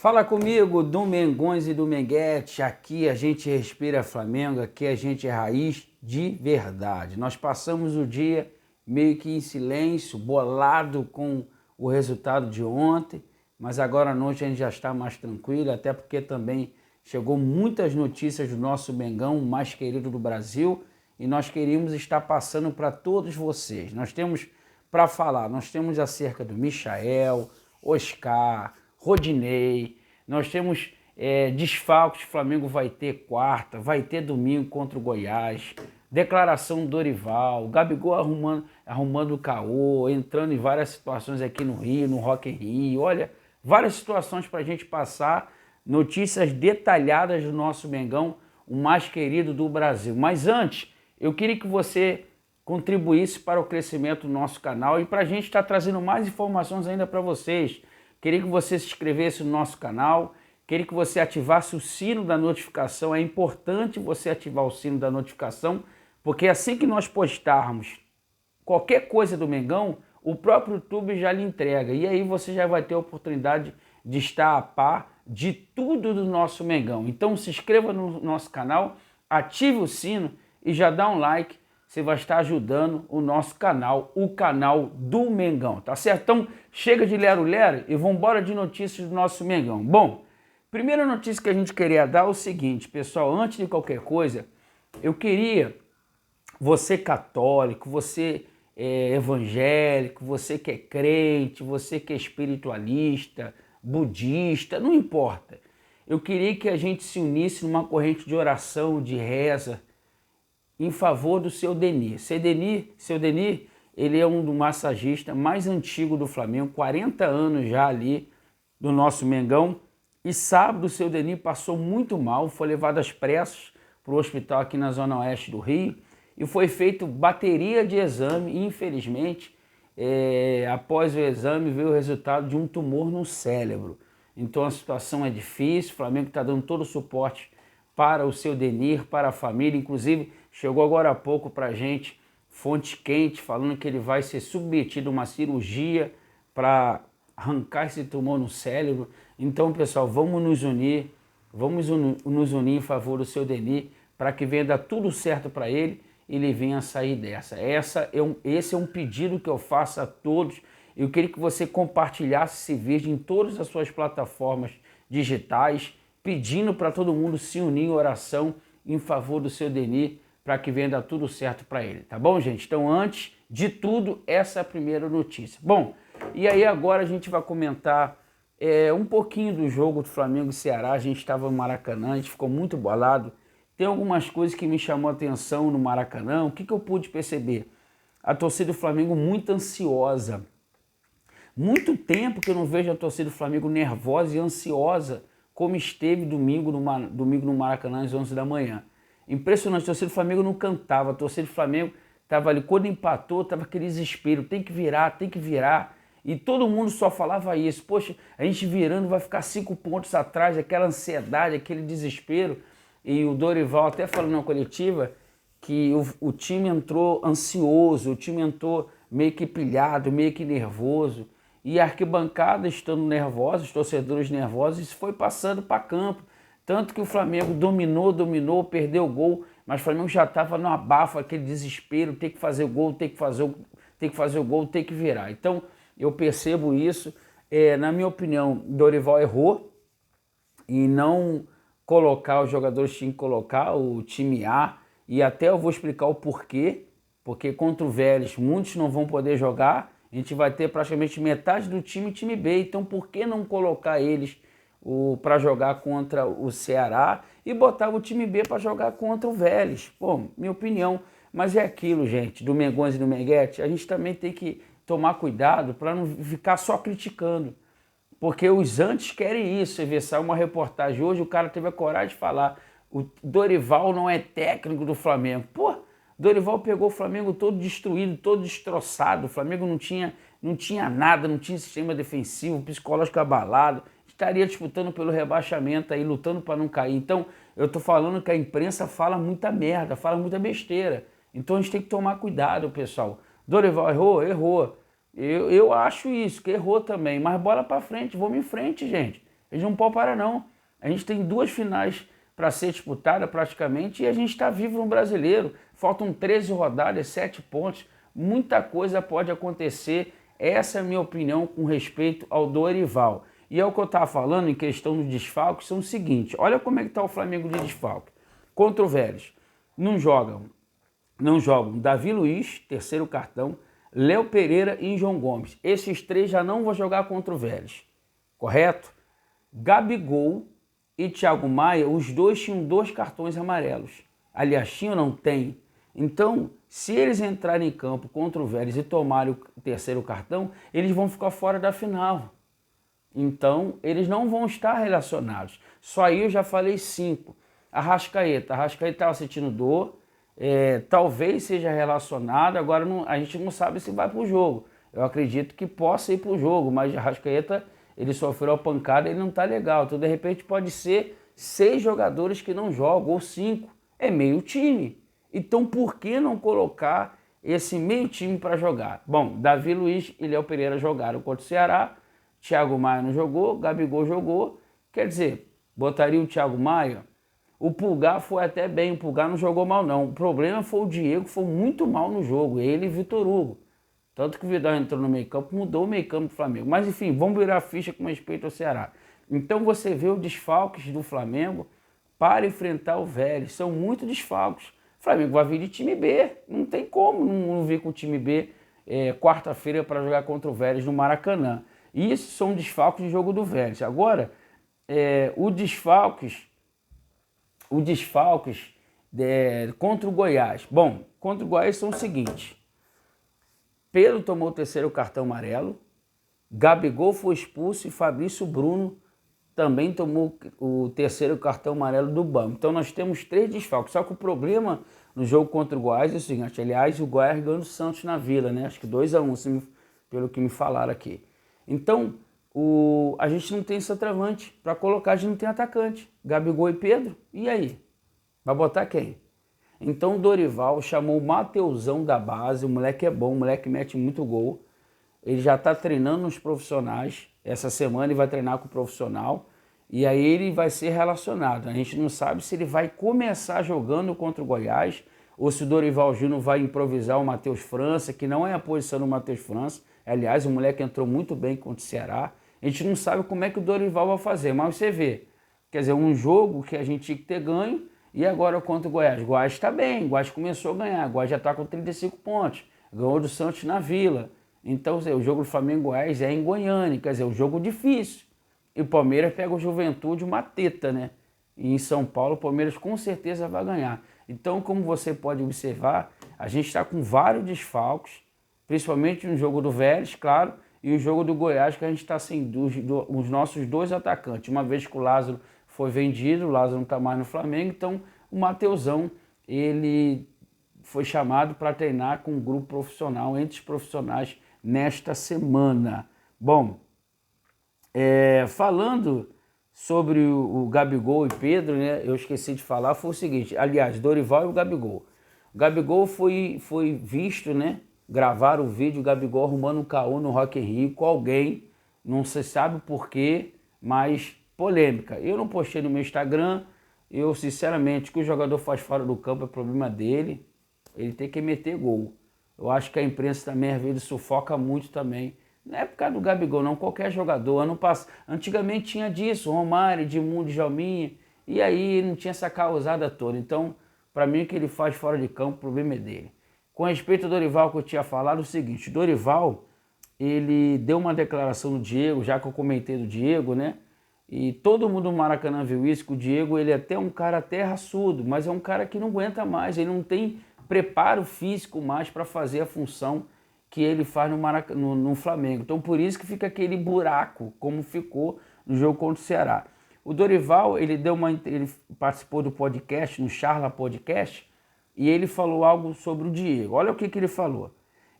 Fala comigo, Domengões e Domenguete. Aqui a gente respira Flamengo, aqui a gente é raiz de verdade. Nós passamos o dia meio que em silêncio, bolado com o resultado de ontem, mas agora à noite a gente já está mais tranquilo, até porque também chegou muitas notícias do nosso Mengão, o mais querido do Brasil, e nós queríamos estar passando para todos vocês. Nós temos para falar, nós temos acerca do Michael, Oscar, Rodinei, nós temos desfalques, o Flamengo vai ter quarta, vai ter domingo contra o Goiás, declaração do Dorival, Gabigol arrumando o caô, entrando em várias situações aqui no Rio, no Rock in Rio, olha, várias situações para a gente passar, notícias detalhadas do nosso Mengão, o mais querido do Brasil. Mas antes, eu queria que você contribuísse para o crescimento do nosso canal e para a gente estar trazendo mais informações ainda para vocês. Queria que você se inscrevesse no nosso canal, queria que você ativasse o sino da notificação. É importante você ativar o sino da notificação, porque assim que nós postarmos qualquer coisa do Mengão, o próprio YouTube já lhe entrega. E aí você já vai ter a oportunidade de estar a par de tudo do nosso Mengão. Então se inscreva no nosso canal, ative o sino e já dá um like. Você vai estar ajudando o nosso canal, o canal do Mengão, tá certo? Então, chega de lero-lero e vamos embora de notícias do nosso Mengão. Bom, primeira notícia que a gente queria dar é o seguinte, pessoal, antes de qualquer coisa, eu queria, você católico, você evangélico, você que é crente, você que é espiritualista, budista, não importa. Eu queria que a gente se unisse numa corrente de oração, de reza, em favor do seu Denis. Seu Denis, ele é um dos massagistas mais antigos do Flamengo, 40 anos já ali do nosso Mengão. E sábado o seu Denis passou muito mal, foi levado às pressas para o hospital aqui na zona oeste do Rio e foi feito bateria de exame e infelizmente, após o exame veio o resultado de um tumor no cérebro. Então a situação é difícil, o Flamengo está dando todo o suporte para o seu Denis, para a família, inclusive chegou agora há pouco para a gente, fonte quente, falando que ele vai ser submetido a uma cirurgia para arrancar esse tumor no cérebro. Então, pessoal, vamos nos unir em favor do seu Denis, para que venha dar tudo certo para ele e ele venha sair dessa. Esse é um pedido que eu faço a todos. Eu queria que você compartilhasse esse vídeo em todas as suas plataformas digitais, pedindo para todo mundo se unir em oração em favor do seu Denis, para que venha dar tudo certo para ele, tá bom, gente? Então, antes de tudo, essa é a primeira notícia. Bom, e aí agora a gente vai comentar um pouquinho do jogo do Flamengo e Ceará. A gente estava no Maracanã, a gente ficou muito bolado. Tem algumas coisas que me chamou a atenção no Maracanã. O que eu pude perceber? A torcida do Flamengo muito ansiosa. Muito tempo que eu não vejo a torcida do Flamengo nervosa e ansiosa, como esteve domingo no Maracanã às 11 da manhã. Impressionante, a torcida do Flamengo não cantava, a torcida do Flamengo estava ali, quando empatou, estava aquele desespero, tem que virar, e todo mundo só falava isso, poxa, a gente virando vai ficar 5 pontos atrás, aquela ansiedade, aquele desespero, e o Dorival até falou na coletiva que o time entrou ansioso, o time entrou meio que pilhado, meio que nervoso, e a arquibancada estando nervosa, os torcedores nervosos, isso foi passando para campo. Tanto que o Flamengo dominou, perdeu o gol, mas o Flamengo já estava no abafo, aquele desespero, tem que fazer o gol, tem que fazer o gol, tem que virar. Então, eu percebo isso. Na minha opinião, Dorival errou em não colocar os jogadores que tinham que colocar, o time A, e até eu vou explicar o porquê, porque contra o Vélez muitos não vão poder jogar, a gente vai ter praticamente metade do time B, então por que não colocar eles para jogar contra o Ceará e botar o time B para jogar contra o Vélez? Pô, minha opinião, mas é aquilo, gente, do Mengões e do Menguete, a gente também tem que tomar cuidado para não ficar só criticando, porque os antes querem isso. Você vê, saiu uma reportagem hoje, o cara teve a coragem de falar, o Dorival não é técnico do Flamengo. Pô, Dorival pegou o Flamengo todo destruído, todo destroçado, o Flamengo não tinha nada, não tinha sistema defensivo, psicológico abalado, estaria disputando pelo rebaixamento aí, lutando para não cair. Então, eu tô falando que a imprensa fala muita merda, fala muita besteira. Então a gente tem que tomar cuidado, pessoal. Dorival errou? Errou. Eu acho isso, que errou também. Mas bola para frente, vamos em frente, gente. Eles não podem parar, não. A gente tem 2 finais para ser disputada praticamente e a gente está vivo no Brasileiro. Faltam 13 rodadas, 7 pontos. Muita coisa pode acontecer. Essa é a minha opinião com respeito ao Dorival. E é o que eu estava falando em questão dos desfalques, são o seguinte, olha como é que está o Flamengo de desfalque. Contra o Vélez, não jogam Davi Luiz, terceiro cartão, Léo Pereira e João Gomes. Esses 3 já não vão jogar contra o Vélez, correto? Gabigol e Thiago Maia, os 2 tinham 2 cartões amarelos. Aliás, tinham, não tem. Então, se eles entrarem em campo contra o Vélez e tomarem o terceiro cartão, eles vão ficar fora da final. Então, eles não vão estar relacionados. Só aí eu já falei 5. Arrascaeta estava sentindo dor, talvez seja relacionado, agora a gente não sabe se vai para o jogo. Eu acredito que possa ir para o jogo, mas Arrascaeta, ele sofreu a pancada e ele não está legal. Então, de repente, pode ser 6 jogadores que não jogam, ou 5. É meio time. Então, por que não colocar esse meio time para jogar? Bom, Davi Luiz e Léo Pereira jogaram contra o Ceará, Thiago Maia não jogou, Gabigol jogou. Quer dizer, botaria o Thiago Maia. O Pulgar foi até bem, o Pulgar não jogou mal não. O problema foi o Diego, que foi muito mal no jogo, ele e Vitor Hugo. Tanto que o Vidal entrou no meio campo, mudou o meio campo do Flamengo. Mas enfim, vamos virar a ficha com respeito ao Ceará. Então você vê os desfalques do Flamengo para enfrentar o Vélez. São muitos desfalques. O Flamengo vai vir de time B, não tem como não vir com o time B quarta-feira para jogar contra o Vélez no Maracanã. E isso são desfalques de jogo do Vélez. Agora, os desfalques contra o Goiás. Bom, contra o Goiás são o seguinte. Pedro tomou o terceiro cartão amarelo, Gabigol foi expulso e Fabrício Bruno também tomou o terceiro cartão amarelo do banco. Então nós temos 3 desfalques. Só que o problema no jogo contra o Goiás é o seguinte, aliás, o Goiás ganhou o Santos na Vila, né? Acho que 2-1, pelo que me falaram aqui. Então, a gente não tem centroavante para colocar, a gente não tem atacante. Gabigol e Pedro, e aí? Vai botar quem? Então o Dorival chamou o Mateusão da base, o moleque é bom, o moleque mete muito gol. Ele já está treinando nos profissionais, essa semana ele vai treinar com o profissional, e aí ele vai ser relacionado. A gente não sabe se ele vai começar jogando contra o Goiás, ou se o Dorival Júnior vai improvisar o Matheus França, que não é a posição do Matheus França. Aliás, o moleque entrou muito bem contra o Ceará. A gente não sabe como é que o Dorival vai fazer, mas você vê, quer dizer, um jogo que a gente tinha que ter ganho, e agora contra o Goiás. O Goiás está bem, o Goiás começou a ganhar, o Goiás já está com 35 pontos, ganhou do Santos na Vila. Então, o jogo do Flamengo-Goiás é em Goiânia, quer dizer, um jogo difícil. E o Palmeiras pega o Juventude uma teta, né? E em São Paulo, o Palmeiras com certeza vai ganhar. Então, como você pode observar, a gente está com vários desfalques, principalmente no jogo do Vélez, claro, e o jogo do Goiás, que a gente está sem os nossos 2 atacantes. Uma vez que o Lázaro foi vendido, o Lázaro não está mais no Flamengo, então o Mateusão, ele foi chamado para treinar com um grupo profissional, entre os profissionais, nesta semana. Bom, falando sobre o Gabigol e Pedro, né, eu esqueci de falar, foi o seguinte, aliás, Dorival e o Gabigol. O Gabigol foi visto, né, gravaram o vídeo, o Gabigol arrumando um caô no Rock in Rio com alguém, não se sabe por quê, mas polêmica. Eu não postei no meu Instagram, eu sinceramente, que o jogador faz fora do campo é problema dele, ele tem que meter gol. Eu acho que a imprensa também às vezes sufoca muito também. Não é por causa do Gabigol, não, qualquer jogador. Antigamente tinha disso, Romário, Edmundo, Djalminha, e aí não tinha essa causada toda. Então, para mim, o que ele faz fora de campo, o problema é dele. Com respeito ao Dorival, que eu tinha falado, é o seguinte, Dorival, ele deu uma declaração no Diego, já que eu comentei do Diego, né? E todo mundo no Maracanã viu isso, que o Diego, ele é até um cara até raçudo, mas é um cara que não aguenta mais, ele não tem preparo físico mais para fazer a função que ele faz no Flamengo. Então por isso que fica aquele buraco, como ficou no jogo contra o Ceará. O Dorival, ele participou do podcast, no Charla Podcast, e ele falou algo sobre o Diego. Olha o que ele falou.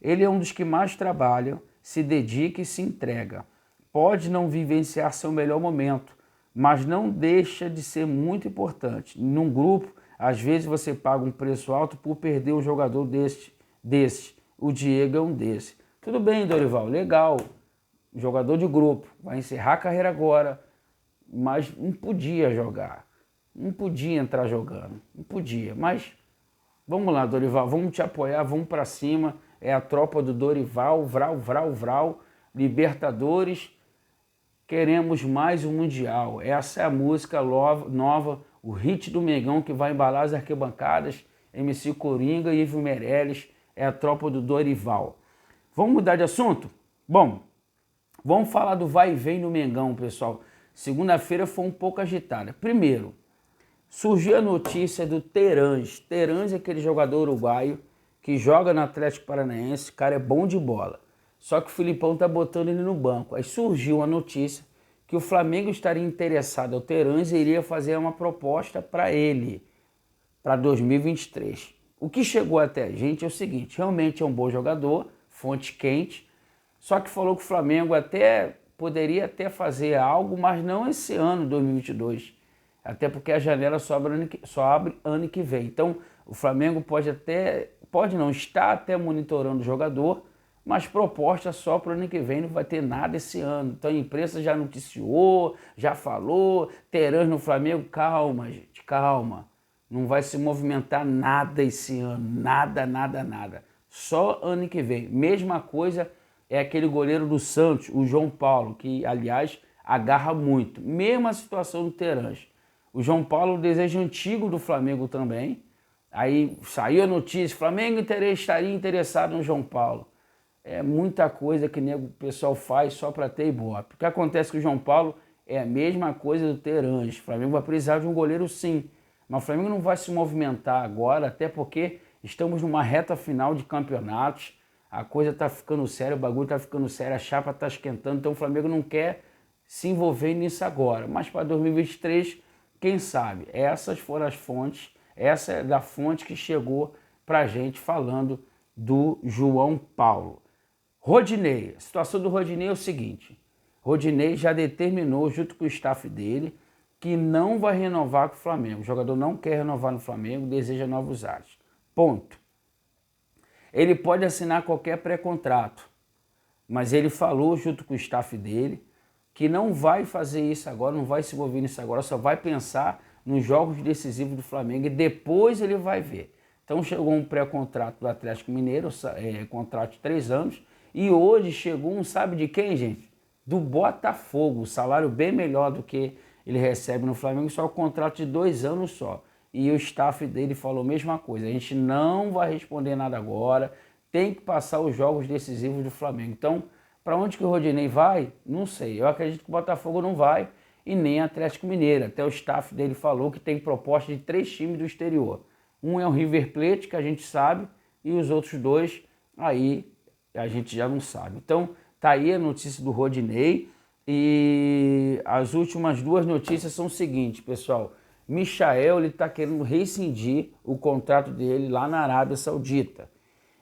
Ele é um dos que mais trabalha, se dedica e se entrega. Pode não vivenciar seu melhor momento, mas não deixa de ser muito importante. Num grupo, às vezes você paga um preço alto por perder um jogador desse. O Diego é um desse. Tudo bem, Dorival, legal. Jogador de grupo, vai encerrar a carreira agora. mas não podia jogar. Não podia entrar jogando, não podia. Mas vamos lá, Dorival, vamos te apoiar, vamos para cima. É a tropa do Dorival, vral, vral, vral, Libertadores. Queremos mais um Mundial. Essa é a música nova, o hit do Mengão que vai embalar as arquibancadas. MC Coringa e Ivo Meirelles, é a tropa do Dorival. Vamos mudar de assunto? Bom, vamos falar do vai e vem no Mengão, pessoal. Segunda-feira foi um pouco agitada. Primeiro, surgiu a notícia do Terãs. Terãs é aquele jogador uruguaio que joga no Atlético Paranaense, o cara é bom de bola. Só que o Filipão tá botando ele no banco. Aí surgiu a notícia que o Flamengo estaria interessado ao Terãs e iria fazer uma proposta para ele, para 2023. O que chegou até a gente é o seguinte, realmente é um bom jogador, fonte quente, só que falou que o Flamengo poderia até fazer algo, mas não esse ano, 2022. Até porque a janela só abre ano que vem. Então, o Flamengo está até monitorando o jogador, mas proposta só para o ano que vem, não vai ter nada esse ano. Então a imprensa já noticiou, já falou, Terãs no Flamengo, calma, gente, calma. Não vai se movimentar nada esse ano, nada, nada, nada. Só ano que vem. Mesma coisa é aquele goleiro do Santos, o João Paulo, que aliás agarra muito. Mesma situação do Terãs. O João Paulo, desejo antigo do Flamengo também. Aí saiu a notícia, Flamengo estaria interessado no João Paulo. É muita coisa que o pessoal faz só para ter ibope. O que acontece com o João Paulo é a mesma coisa do Terãs. O Flamengo vai precisar de um goleiro sim. Mas o Flamengo não vai se movimentar agora, até porque estamos numa reta final de campeonatos. A coisa está ficando séria, o bagulho está ficando sério, a chapa está esquentando. Então o Flamengo não quer se envolver nisso agora. Mas para 2023, quem sabe? Essas foram as fontes. Essa é da fonte que chegou para a gente falando do João Paulo. Rodinei, a situação do Rodinei é o seguinte, Rodinei já determinou junto com o staff dele que não vai renovar com o Flamengo, o jogador não quer renovar no Flamengo, deseja novos ares, ponto. Ele pode assinar qualquer pré-contrato, mas ele falou junto com o staff dele que não vai fazer isso agora, não vai se envolver nisso agora, só vai pensar nos jogos decisivos do Flamengo e depois ele vai ver. Então chegou um pré-contrato do Atlético Mineiro, contrato de 3 anos, e hoje chegou um, sabe de quem, gente? Do Botafogo, salário bem melhor do que ele recebe no Flamengo, só o contrato de 2 anos só. E o staff dele falou a mesma coisa, a gente não vai responder nada agora, tem que passar os jogos decisivos do Flamengo. Então, para onde que o Rodinei vai? Não sei, eu acredito que o Botafogo não vai e nem Atlético Mineiro. Até o staff dele falou que tem proposta de 3 times do exterior. Um é o River Plate, que a gente sabe, e os outros 2 aí a gente já não sabe. Então, tá aí a notícia do Rodinei e as últimas 2 notícias são o seguinte, pessoal. Michael, ele tá querendo rescindir o contrato dele lá na Arábia Saudita.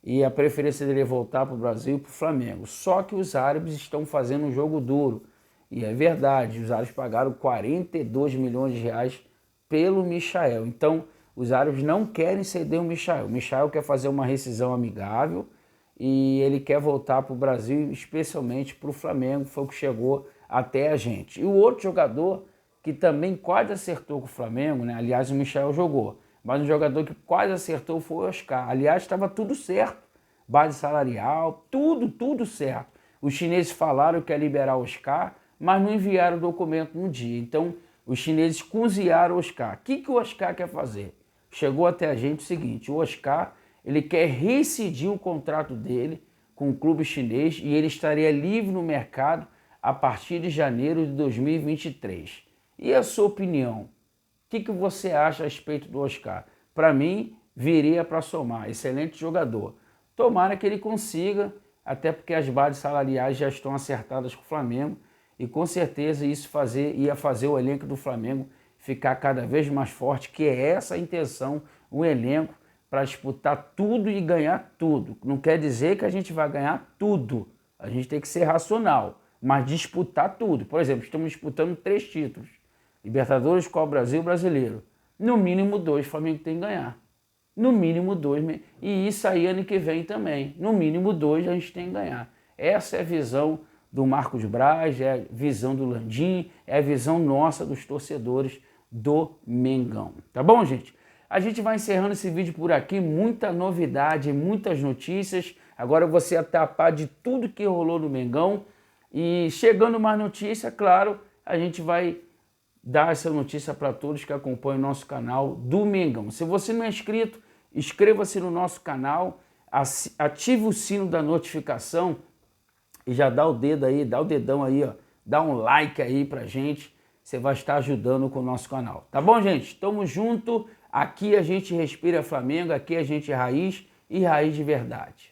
E a preferência dele é voltar para o Brasil e para o Flamengo. Só que os árabes estão fazendo um jogo duro. E é verdade, os árabes pagaram 42 milhões de reais pelo Michael. Então, os árabes não querem ceder o Michael. O Michael quer fazer uma rescisão amigável e ele quer voltar para o Brasil, especialmente para o Flamengo, foi o que chegou até a gente. E o outro jogador que também quase acertou com o Flamengo, né? Aliás, o Michael jogou, mas um jogador que quase acertou foi o Oscar. Aliás, estava tudo certo, base salarial, tudo certo. Os chineses falaram que ia liberar o Oscar, mas não enviaram o documento no dia. Então, os chineses cozinharam o Oscar. O que o Oscar quer fazer? Chegou até a gente o seguinte, o Oscar, ele quer rescindir o contrato dele com o clube chinês e ele estaria livre no mercado a partir de janeiro de 2023. E a sua opinião? O que você acha a respeito do Oscar? Para mim, viria para somar. Excelente jogador. Tomara que ele consiga, até porque as bases salariais já estão acertadas com o Flamengo e com certeza isso ia fazer o elenco do Flamengo ficar cada vez mais forte, que é essa a intenção, um elenco para disputar tudo e ganhar tudo. Não quer dizer que a gente vai ganhar tudo. A gente tem que ser racional, mas disputar tudo. Por exemplo, estamos disputando 3 títulos. Libertadores, Copa Brasil, Brasileiro. No mínimo 2 o Flamengo tem que ganhar. No mínimo 2. E isso aí ano que vem também. No mínimo 2 a gente tem que ganhar. Essa é a visão do Marcos Braz, é a visão do Landim, é a visão nossa dos torcedores do Mengão. Tá bom, gente? A gente vai encerrando esse vídeo por aqui, muita novidade, muitas notícias. Agora você está a par de tudo que rolou no Mengão. E chegando mais notícia, claro, a gente vai dar essa notícia para todos que acompanham o nosso canal do Mengão. Se você não é inscrito, inscreva-se no nosso canal, ative o sino da notificação e já dá o dedo aí, dá o dedão aí, ó, dá um like aí pra gente, você vai estar ajudando com o nosso canal. Tá bom, gente? Tamo junto, aqui a gente respira Flamengo, aqui a gente é raiz e raiz de verdade.